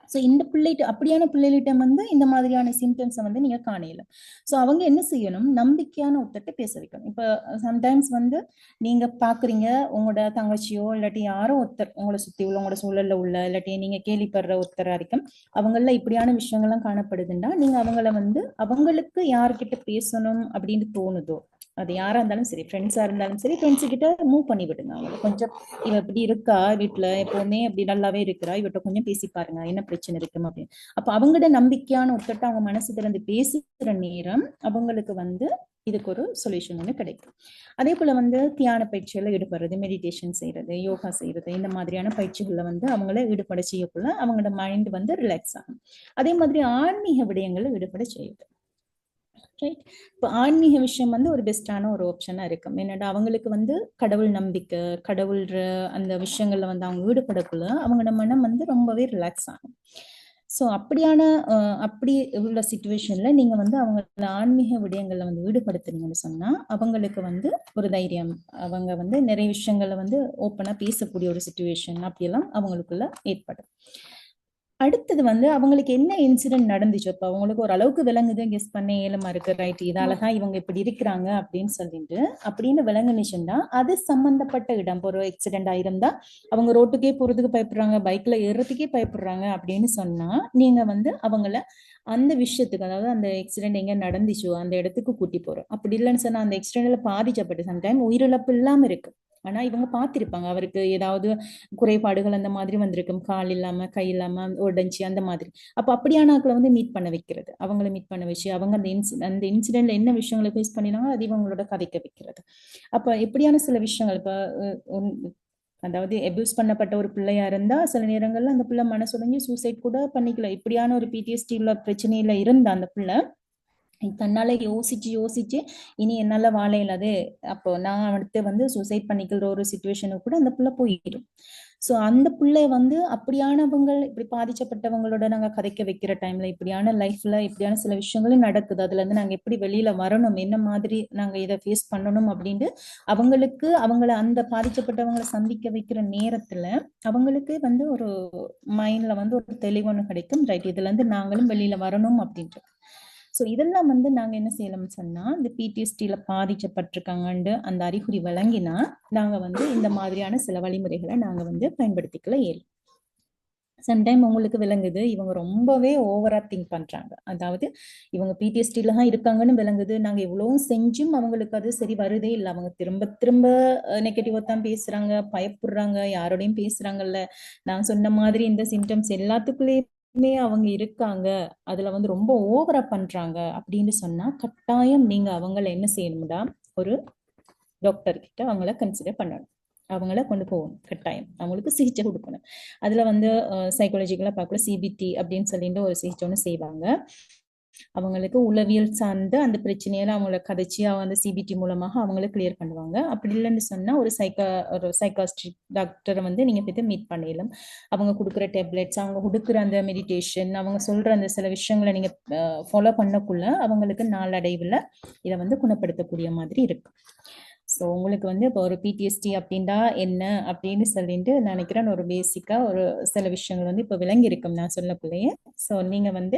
Speaker 2: ஸோ இந்த பிள்ளைகிட்ட அப்படியான பிள்ளைகிட்ட வந்து இந்த மாதிரியான சிம்டம்ஸை வந்து நீங்க காணையில. ஸோ அவங்க என்ன செய்யணும், நம்பிக்கையான ஒருத்தட்ட பேச வைக்கணும். இப்போ சம்டைம்ஸ் வந்து நீங்க பாக்குறீங்க உங்களோட தங்கச்சியோ இல்லாட்டி யாரோ ஒருத்தர் உங்களை சுத்தி உள்ள உங்களோட சூழல்ல உள்ள இல்லாட்டி நீங்க கேள்விப்படுற ஒருத்தரா இருக்கும் அவங்கள இப்படியான விஷயங்கள்லாம் காணப்படுதுன்னா நீங்க அவங்கள வந்து அவங்களுக்கு யார்கிட்ட பேசணும் அப்படின்னு தோணுதோ, அது யாரா இருந்தாலும் சரி, ஃப்ரெண்ட்ஸா இருந்தாலும் சரி, ஃப்ரெண்ட்ஸ் கிட்ட மூவ் பண்ணி விடுங்க. அவங்க கொஞ்சம் இவ இப்படி இருக்கா வீட்டுல எப்பவுமே அப்படி நல்லாவே இருக்கிறா, இவட்ட கொஞ்சம் பேசி பாருங்க என்ன பிரச்சனை இருக்கும் அப்படின்னு. அப்ப அவங்களோட நம்பிக்கையான ஒருத்தட்ட அவங்க மனசு திறந்து பேசுற நேரம் அவங்களுக்கு வந்து இதுக்கு ஒரு சொல்யூஷன் ஒன்று கிடைக்கும். அதே போல வந்து தியான பயிற்சியில ஈடுபடுறது, மெடிடேஷன் செய்யறது, யோகா செய்யறது, இந்த மாதிரியான பயிற்சிகள்ல வந்து அவங்கள ஈடுபட செய்யக்குள்ள அவங்களோட மைண்ட் வந்து ரிலாக்ஸ் ஆகும். அதே மாதிரி ஆன்மீக விடயங்கள்ல ஈடுபட செய்யுது. ரைட். இப்போ ஆன்மீக விஷயம் வந்து ஒரு பெஸ்டான ஒரு ஆப்ஷனா இருக்கும். என்னடா அவங்களுக்கு வந்து கடவுள் நம்பிக்கை, கடவுள் அந்த விஷயங்கள்ல வந்து அவங்க ஈடுபடக்குள்ள அவங்களோட மனம் வந்து ரொம்பவே ரிலாக்ஸ் ஆகும். ஸோ அப்படியான அப்படி உள்ள சுச்சுவேஷன்ல நீங்க வந்து அவங்க ஆன்மீக விடயங்கள்ல வந்து ஈடுபடுத்துறீங்கன்னு சொன்னா அவங்களுக்கு வந்து ஒரு தைரியம், அவங்க வந்து நிறைய விஷயங்களை வந்து ஓப்பனா பேசக்கூடிய ஒரு சுச்சுவேஷன் அப்படியெல்லாம் அவங்களுக்குள்ள ஏற்படும். அடுத்தது வந்து அவங்களுக்கு என்ன இன்சிடென்ட் நடந்துச்சு, இப்போ அவங்களுக்கு ஒரு அளவுக்கு விளங்குது, கெஸ் பண்ண ஏலமா இருக்கு, ரைட் இதாலதான் இவங்க இப்படி இருக்கிறாங்க அப்படின்னு சொல்லிட்டு அப்படின்னு விளங்குனுச்சுன்னா அது சம்பந்தப்பட்ட இடம். இப்போ ஒரு ஆக்சிடென்ட் ஆயிருந்தா அவங்க ரோட்டுக்கே போறதுக்கு பயப்படுறாங்க, பைக்ல ஏறுறதுக்கே பயப்படுறாங்க அப்படின்னு சொன்னா நீங்க வந்து அவங்கள அந்த விஷயத்துக்கு, அதாவது அந்த ஆக்சிடென்ட் எங்க நடந்துச்சோ அந்த இடத்துக்கு கூட்டி போறோம். அப்படி இல்லைன்னு சொன்னா அந்த ஆக்சிடென்ட்ல பாதிக்கப்பட்டு சம்டைம் உயிரிழப்பு இல்லாம இருக்கு, ஆனா இவங்க பார்த்திருப்பாங்க அவருக்கு ஏதாவது குறைபாடுகள் அந்த மாதிரி வந்திருக்கும், கால் இல்லாம கை இல்லாம உடைஞ்சி அந்த மாதிரி. அப்ப அப்படியான ஆட்களை வந்து மீட் பண்ண வைக்கிறது, அவங்கள மீட் பண்ண வச்சு அவங்க அந்த இன்சிடென்ட்ல என்ன விஷயங்களை ஃபேஸ் பண்ணினாங்க அது இவங்களோட கதைக்க வைக்கிறது. அப்ப எப்படியான சில விஷயங்கள் இப்ப அதாவது அபியூஸ் பண்ணப்பட்ட ஒரு பிள்ளையா இருந்தா சில நேரங்கள்ல அந்த பிள்ளை மனசுடைஞ்சு சூசைட் கூட பண்ணிக்கல. இப்படியான ஒரு பிடிஎஸ்டி உள்ள பிரச்சனையில இருந்த அந்த பிள்ளை தன்னால யோசிச்சு யோசிச்சு இனி என்னால வாழ இயலாது, அப்போ நான் அடுத்து வந்து சூசைட் பண்ணிக்கிற ஒரு சுச்சுவேஷனுக்கு கூட அந்த பிள்ளை போயிடும். சோ அந்த பிள்ளை வந்து அப்படியானவங்க, இப்படி பாதிக்கப்பட்டவங்களோட நாங்க கதைக்க வைக்கிற டைம்ல இப்படியான லைஃப்ல இப்படியான சில விஷயங்களும் நடக்குது, அதுல இருந்து நாங்க எப்படி வெளியில வரணும், என்ன மாதிரி நாங்க இதை ஃபேஸ் பண்ணணும் அப்படின்ட்டு அவங்களுக்கு அவங்கள அந்த பாதிக்கப்பட்டவங்களை சந்திக்க வைக்கிற நேரத்துல அவங்களுக்கு வந்து ஒரு மைண்ட்ல வந்து ஒரு தெளிவான கிடைக்கும், ரைட் இதுல இருந்து நாங்களும் வெளியில வரணும் அப்படின்ட்டு. ஸோ இதெல்லாம் வந்து நாங்க என்ன செய்யலாம்னு சொன்னா இந்த பிடிஎஸ்டில பாதிக்கப்பட்டிருக்காங்கன்னு அந்த அறிகுறி விளங்கினா நாங்க வந்து இந்த மாதிரியான சில வழிமுறைகளை நாங்க வந்து பயன்படுத்திக்கல இயலும். சம்டைம் உங்களுக்கு விளங்குது இவங்க ரொம்பவே ஓவரா திங்க் பண்றாங்க, அதாவது இவங்க பிடிஎஸ்டில தான் இருக்காங்கன்னு விளங்குது, நாங்க எவ்வளவு செஞ்சும் அவங்களுக்கு அது சரி வருதே இல்லை, அவங்க திரும்ப திரும்ப நெகட்டிவா தான் பேசுறாங்க, பயப்படுறாங்க, யாரோடையும் பேசுறாங்கல்ல, நான் சொன்ன மாதிரி இந்த சிம்டம்ஸ் எல்லாத்துக்குள்ளேயுமே அவங்க இருக்காங்க, அதுல வந்து ரொம்ப ஓவரா பண்றாங்க அப்படின்னு சொன்னா கட்டாயம் நீங்க அவங்கள என்ன செய்யணும்டா ஒரு டாக்டர் கிட்ட அவங்கள கன்சிடர் பண்ணணும், அவங்கள கொண்டு போகணும், கட்டாயம் அவங்களுக்கு சிகிச்சை கொடுக்கணும். அதுல வந்து சைக்காலஜிக்கலா பார்க்கல சிபிடி அப்படின்னு சொல்லிட்டு ஒரு சிகிச்சை ஒன்று செய்வாங்க, அவங்களுக்கு உளவியல் சார்ந்து அந்த பிரச்சனையில அவங்கள கதைச்சு அந்த சிபிடி மூலமாக அவங்கள கிளியர் பண்ணுவாங்க. அப்படி இல்லைன்னு சொன்னா ஒரு சைக்காஸ்ட்ரிக் டாக்டரை வந்து நீங்க போய் மீட் பண்ணிடலாம். அவங்க கொடுக்குற டேப்லெட்ஸ், அவங்க கொடுக்குற அந்த மெடிடேஷன், அவங்க சொல்ற அந்த சில விஷயங்களை நீங்க ஃபாலோ பண்ணக்குள்ள அவங்களுக்கு நாளடைவுல இதை வந்து குணப்படுத்தக்கூடிய மாதிரி இருக்கு. ஸோ உங்களுக்கு வந்து இப்போ ஒரு பிடிஎஸ்டி அப்படின்டா என்ன அப்படின்னு சொல்லிட்டு நினைக்கிறேன் ஒரு பேசிக்கா ஒரு சில விஷயங்கள் வந்து இப்போ விளங்கி இருக்கும் நான் சொல்லக்குள்ளேயே. ஸோ நீங்க வந்து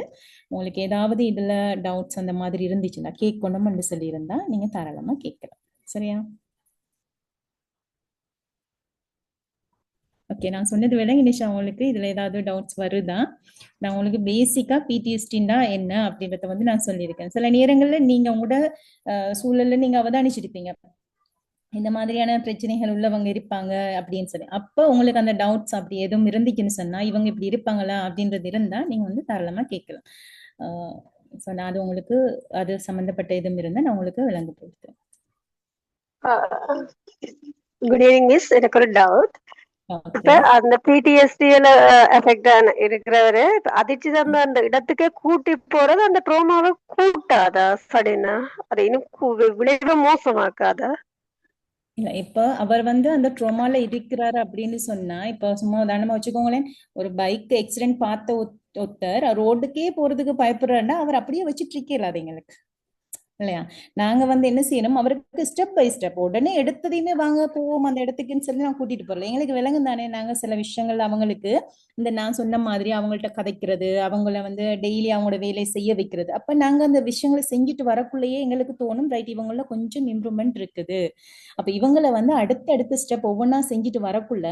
Speaker 2: உங்களுக்கு ஏதாவது இதுல டவுட்ஸ் அந்த மாதிரி இருந்துச்சுன்னா கேட்கணும்னு சொல்லியிருந்தா நீங்க தாராளமா கேட்கலாம், சரியா? ஓகே, நான் சொன்னது விளங்கி நிஷா உங்களுக்கு இதுல ஏதாவது டவுட்ஸ் வருதா? நான் உங்களுக்கு பேசிக்கா பிடிஎஸ்டின்னா என்ன அப்படின்றத வந்து நான் சொல்லியிருக்கேன். சில நேரங்கள்ல நீங்க உங்களோட சூழல்ல நீங்க அவதானிச்சிருப்பீங்க இந்த மாதிரியான பிரச்சனைகள் உள்ளவங்க இருப்பாங்க அப்படின்னு சொல்லி, அப்ப உங்களுக்கு அந்த டவுட்ஸ் அப்படி எதுவும் இருந்துச்சுன்னு சொன்னா இவங்க இப்படி இருப்பாங்களா அப்படின்றது இருந்தா நீங்க வந்து தாராளமா கேட்கலாம். ஸோ நான் அது உங்களுக்கு அது சம்பந்தப்பட்ட எதுவும் இருந்தா நான் உங்களுக்கு விளங்கப்படுத்துறேன்.
Speaker 3: குட் ஈவினிங் மிஸ், எனக்கு ஒரு டவுட். இப்ப
Speaker 2: ஓகே,
Speaker 3: அந்த பிடிஎஸ்டில எஃபெக்ட் இருக்கிறவரு அதிர்ச்சி தந்த அந்த இடத்துக்கே கூட்டி போறது அந்த ட்ரோமாவை கூட்டாதா சடனா? அது இன்னும் விளைவு மோசமாக்காதா?
Speaker 2: இல்ல இப்ப அவர் வந்து அந்த ட்ரோமால இருக்கிறாரு அப்படின்னு சொன்னா இப்ப சும்மா உதாரணமா வச்சுக்கோங்களேன், ஒரு பைக் ஆக்சிடென்ட் பார்த்த ஒருத்தர் ரோடுக்கே போறதுக்கு பயப்படுறாருன்னா அவர் அப்படியே வச்சுட்டு இருக்கல அது எங்களுக்கு இல்லையா? நாங்க வந்து என்ன செய்யணும், அவருக்கு ஸ்டெப் பை ஸ்டெப் உடனே எடுத்ததையுமே வாங்க போவோம் அந்த இடத்துக்குன்னு சொல்லி நான் கூட்டிட்டு போறல, எங்களுக்கு விலங்கு தானே. நாங்க சில விஷயங்கள் அவங்களுக்கு இந்த நான் சொன்ன மாதிரி அவங்கள்ட்ட கதைக்கிறது, அவங்கள வந்து டெய்லி அவங்களோட வேலையை செய்ய வைக்கிறது, அப்ப நாங்க அந்த விஷயங்களை செஞ்சுட்டு வரக்குள்ளேயே எங்களுக்கு தோணும் ரைட் இவங்கள கொஞ்சம் இம்ப்ரூவ்மெண்ட் இருக்குது, அப்ப இவங்கள வந்து அடுத்த ஸ்டெப் ஒவ்வொன்றா செஞ்சுட்டு வரக்குள்ள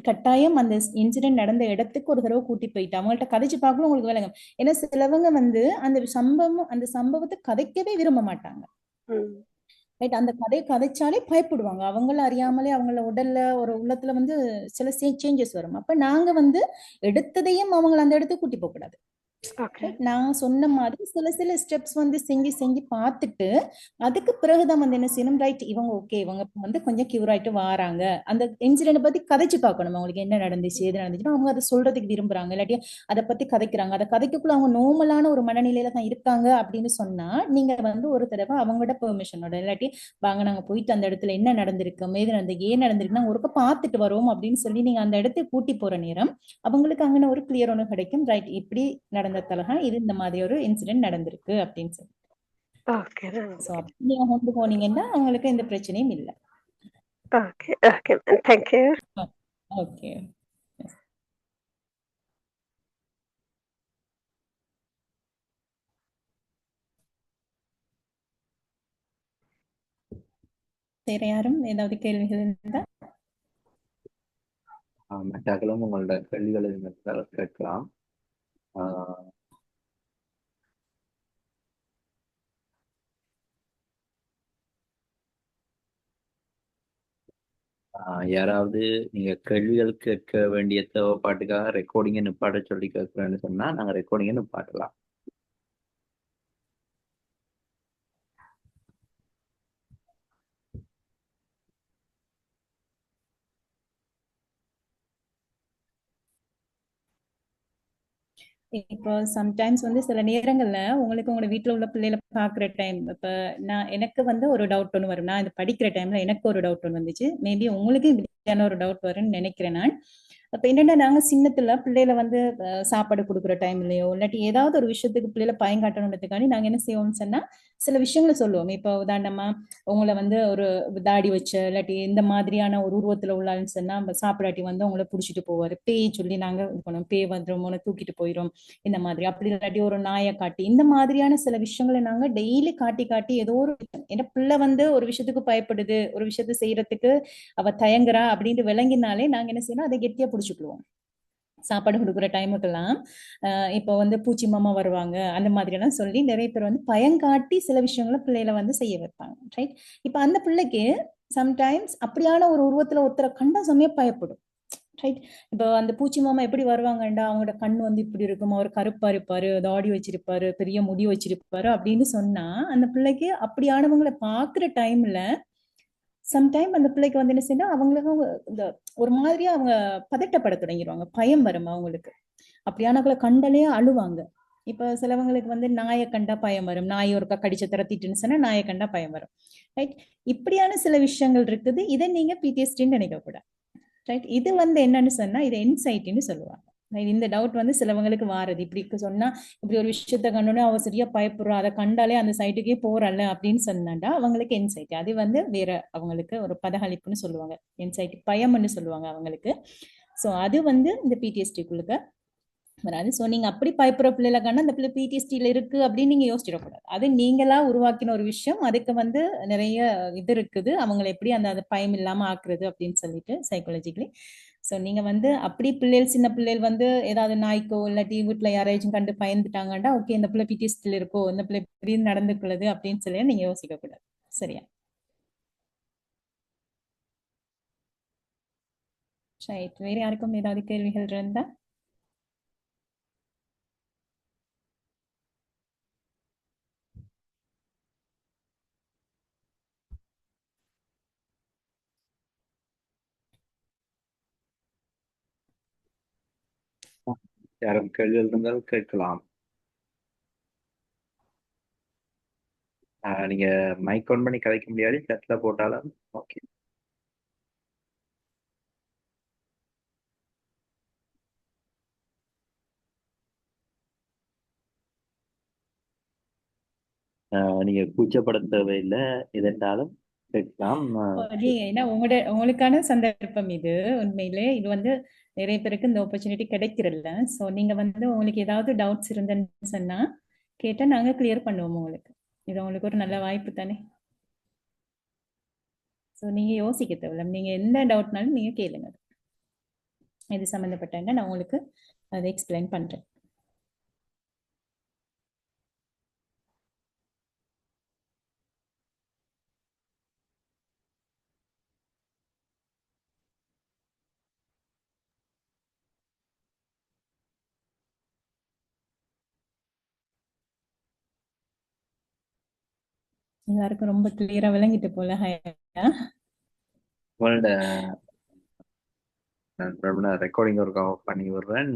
Speaker 2: கட்டாயம் அந்த இன்சிடென்ட் நடந்த இடத்துக்கு ஒரு தடவை கூட்டி போயிட்டு அவங்கள்ட்ட கதைச்சு பார்க்கணும் உங்களுக்கு விளங்கும். ஏன்னா சிலவங்க வந்து அந்த சம்பவத்தை கதைக்கவே விரும்ப மாட்டாங்க, ரைட்? அந்த கதை கதைச்சாலே பயப்படுவாங்க, அவங்கள அறியாமலே அவங்கள உடல்ல ஒரு உள்ளத்துல வந்து சில சேஞ்சஸ் வரும். அப்ப நாங்க வந்து எடுத்ததையும் அவங்கள அந்த இடத்துக்கு கூட்டி போக கூடாது, நான் சொன்ன மாதிரி சில சில ஸ்டெப்ஸ் வந்து செஞ்சு செஞ்சு பார்த்துட்டு அதுக்கு பிறகுதான் வந்து என்ன செய்யணும், ரைட் இவங்க ஓகே இவங்க வந்து கொஞ்சம் கியூர் ஆயிட்டு வராங்க, அந்த இன்சிடென்ட் பத்தி கதைச்சு பார்க்கணும், அவங்களுக்கு என்ன நடந்துச்சு எது நடந்துச்சுன்னா அவங்க அதை சொல்றதுக்கு விரும்புறாங்க, இல்லாட்டி அதை பத்தி கதைக்கிறாங்க, அதை கதைக்குள்ள அவங்க நார்மலான ஒரு மனநிலையில தான் இருக்காங்க அப்படின்னு சொன்னா நீங்க வந்து ஒரு தடவை அவங்களோட பெர்மிஷனோட இல்லாட்டி வாங்க நாங்க போயிட்டு அந்த இடத்துல என்ன நடந்திருக்கு ஏது நடந்து ஏன் நடந்திருக்கு நாங்க ஒருக்க பார்த்துட்டு வரோம் அப்படின்னு சொல்லி நீங்க அந்த இடத்துக்கு கூட்டி போற நேரம் அவங்களுக்கு அங்கே ஒரு கிளியர் ஒன்று கிடைக்கும், ரைட் இப்படி நடந்ததால இது இந்த மாதிரி ஒரு இன்சிடென்ட் நடந்திருக்கு அப்படின்னு சொல்லி. சோ அப்படி நீங்க கொண்டு போனீங்கன்னா அவங்களுக்கு எந்த பிரச்சனையும் இல்லை.
Speaker 3: Okay okay, thank you.
Speaker 2: ஓகே. வேற யாரும் ஏதாவது கேள்விகள் இருந்தா?
Speaker 1: மற்றாக்களும் உங்களோட கேள்விகளை நீங்கள் கேட்கலாம். ஆஹ் யாராவது நீங்க கேள்விகள் கேட்க வேண்டிய தேவைப்பாட்டுக்காக ரெக்கார்டிங்கை நிப்பாட்ட சொல்லி கேட்கிறேன்னு சொன்னா நாங்க ரெக்கார்டிங்கை நிப்பாட்டலாம்.
Speaker 2: இப்போ சம்டைம்ஸ் வந்து சில நேரங்கள்ல உங்களுக்கு உங்களோட வீட்ல உள்ள பிள்ளைகளை பாக்குற டைம், இப்ப எனக்கு வந்து ஒரு டவுட் ஒன்று வரும். நான் இது படிக்கிற டைம்ல எனக்கு ஒரு டவுட் ஒன்று வந்துச்சு. மேபி உங்களுக்கு இப்படியான ஒரு டவுட் வரும்னு நினைக்கிறேன் நான். அப்ப என்னன்னா, நாங்க சின்னத்துல பிள்ளைகளை வந்து சாப்பாடு கொடுக்குற டைம்லயோ இல்லாட்டி ஏதாவது ஒரு விஷயத்துக்கு பிள்ளைகளை பயங்காட்டணுன்றதுக்காண்டி நாங்க என்ன செய்வோம்னு சொன்னா சில விஷயங்களை சொல்லுவோம். இப்போ உதாரணமா உங்களை வந்து ஒரு தாடி வச்ச இல்லாட்டி இந்த மாதிரியான ஒரு உருவத்துல உள்ளான்னு சொன்னா சாப்பிடாட்டி வந்து உங்களை புடிச்சிட்டு போவாரு, பேய் சொல்லி நாங்க இது பண்ணுவோம். பேய் வந்துடும், உன்னை தூக்கிட்டு போயிடும், இந்த மாதிரி. அப்படி இல்லாட்டி ஒரு நாயை காட்டி இந்த மாதிரியான சில விஷயங்களை நாங்க டெய்லி காட்டி காட்டி ஏதோ ஒரு ஏன்னா பிள்ளை வந்து ஒரு விஷயத்துக்கு பயப்படுது, ஒரு விஷயத்த செய்யறதுக்கு அவ தயங்குறா அப்படின்ட்டு விளங்கினாலே நாங்க என்ன செய்யணும், அதை கெட்டியா புடிச்சுக்குவோம். சாப்பாடு கொடுக்குற டைமுக்கெல்லாம் இப்போ வந்து பூச்சி மாமா வருவாங்க அந்த மாதிரி எல்லாம் சொல்லி நிறைய பேர் வந்து பயங்காட்டி சில விஷயங்களை பிள்ளைகளை வந்து செய்ய வைப்பாங்க. ரைட். இப்ப அந்த பிள்ளைக்கு சம்டைம்ஸ் அப்படியான ஒரு உருவத்துல ஒருத்தரை கண்டா சமயம் பயப்படும். ரைட். இப்போ அந்த பூச்சி மாமா எப்படி வருவாங்கண்டா, அவங்களோட கண் வந்து இப்படி இருக்கும், அவர் கருப்பா இருப்பாரு, தாடி வச்சிருப்பாரு, பெரிய முடி வச்சிருப்பாரு அப்படின்னு சொன்னா அந்த பிள்ளைக்கு அப்படியானவங்களை பாக்குற டைம்ல சம்டைம் அந்த பிள்ளைக்கு வந்து என்ன செய்யணும், அவங்களுக்கு இந்த ஒரு மாதிரியா அவங்க பதட்டப்பட தொடங்கிடுவாங்க, பயம் வரும் அவங்களுக்கு. அப்படியானவங்களை கண்டாலே அழுவாங்க. இப்ப சிலவங்களுக்கு வந்து நாயை கண்டா பயம் வரும், நாயை ஒருக்கா கடிச்ச திறத்திட்டுன்னு சொன்னா நாயை கண்டா பயம் வரும். ரைட். இப்படியான சில விஷயங்கள் இருக்குது. இதை நீங்க பிடிஎஸ்டின்னு நினைக்க கூடாது. ரைட். இது வந்து என்னன்னு சொன்னா இது என்சைட்டின்னு சொல்லுவாங்க. இந்த டவுட் வந்து சிலவங்களுக்கு வாரது. இப்படி சொன்னா இப்படி ஒரு விஷயத்த கண்டோன்னே அவ சரியா பயப்படுறா, அதை கண்டாலே அந்த சைட்டுக்கே போறல்ல அப்படின்னு சொன்னாண்டா அவங்களுக்கு என்சைட்டி. அது வந்து வேற அவங்களுக்கு ஒரு பதகளிப்புன்னு சொல்லுவாங்க, என்சைட்டி பயம்னு சொல்லுவாங்க அவங்களுக்கு. சோ அது வந்து இந்த பிடிஎஸ்டிக்குள்ளுக்கு வராது. சோ நீங்க அப்படி பயப்படுற பிள்ளைல கண்டா அந்த பிள்ளை பிடிஎஸ்டில இருக்கு அப்படின்னு நீங்க யோசிச்சிடக்கூடாது. அது நீங்களா உருவாக்கின ஒரு விஷயம். அதுக்கு வந்து நிறைய இது இருக்குது, அவங்களை எப்படி அந்த பயம் இல்லாம ஆக்குறது அப்படின்னு சொல்லிட்டு சைக்காலஜிக்கலி. சோ நீங்க வந்து அப்படி பிள்ளைகள் சின்ன பிள்ளைகள் வந்து ஏதாவது நாய்க்கோ இல்லாட்டி வீட்டுல யாராச்சும் கண்டு பயந்துட்டாங்கண்டா ஓகே இந்த பிள்ளை பிடிஎஸ்டில இருக்கோ, இந்த பிள்ளை எப்படி நடந்துக்கிறது அப்படின்னு சொல்லி நீங்க யோசிக்க கூடாது. சரியா? ரைட். வேற யாருக்கும் ஏதாவது கேள்விகள் இருந்தா?
Speaker 1: யாரும் கேள்விகள் இருந்தால் கேட்கலாம். நீங்க மைக் ஆன் பண்ணி கதைக்க முடியாது, சட்ல போட்டாலும் ஓகே. நீங்க கூச்சப்பட தேவையில்லை, எதென்றாலும் கேட்கலாம்.
Speaker 2: ஏன்னா உங்களுக்கான சந்தர்ப்பம் இது. உண்மையிலே இது வந்து நிறைய பேருக்கு இந்த ஆப்பர்ச்சுனிட்டி கிடைக்கிறதில்ல. சோ நீங்க வந்து உங்களுக்கு ஏதாவது டவுட்ஸ் இருந்துன்னு சொன்னா கேட்டா நாங்க கிளியர் பண்ணுவோம் உங்களுக்கு. இது உங்களுக்கு ஒரு நல்ல வாய்ப்பு தானே. சோ நீங்க யோசிக்க தேவையில்ல, நீங்க எந்த டவுட்னாலும் நீங்க கேளுங்க. இது சம்பந்தப்பட்ட நான் உங்களுக்கு அதை எக்ஸ்பிளைன் பண்றேன். எல்லாருக்கும் ரொம்ப கிளியரா விளங்கிட்டு போல.
Speaker 1: உங்களோட ரெக்கார்டிங் ஒர்க் ஆஃப் பண்ணி விடுறேன்.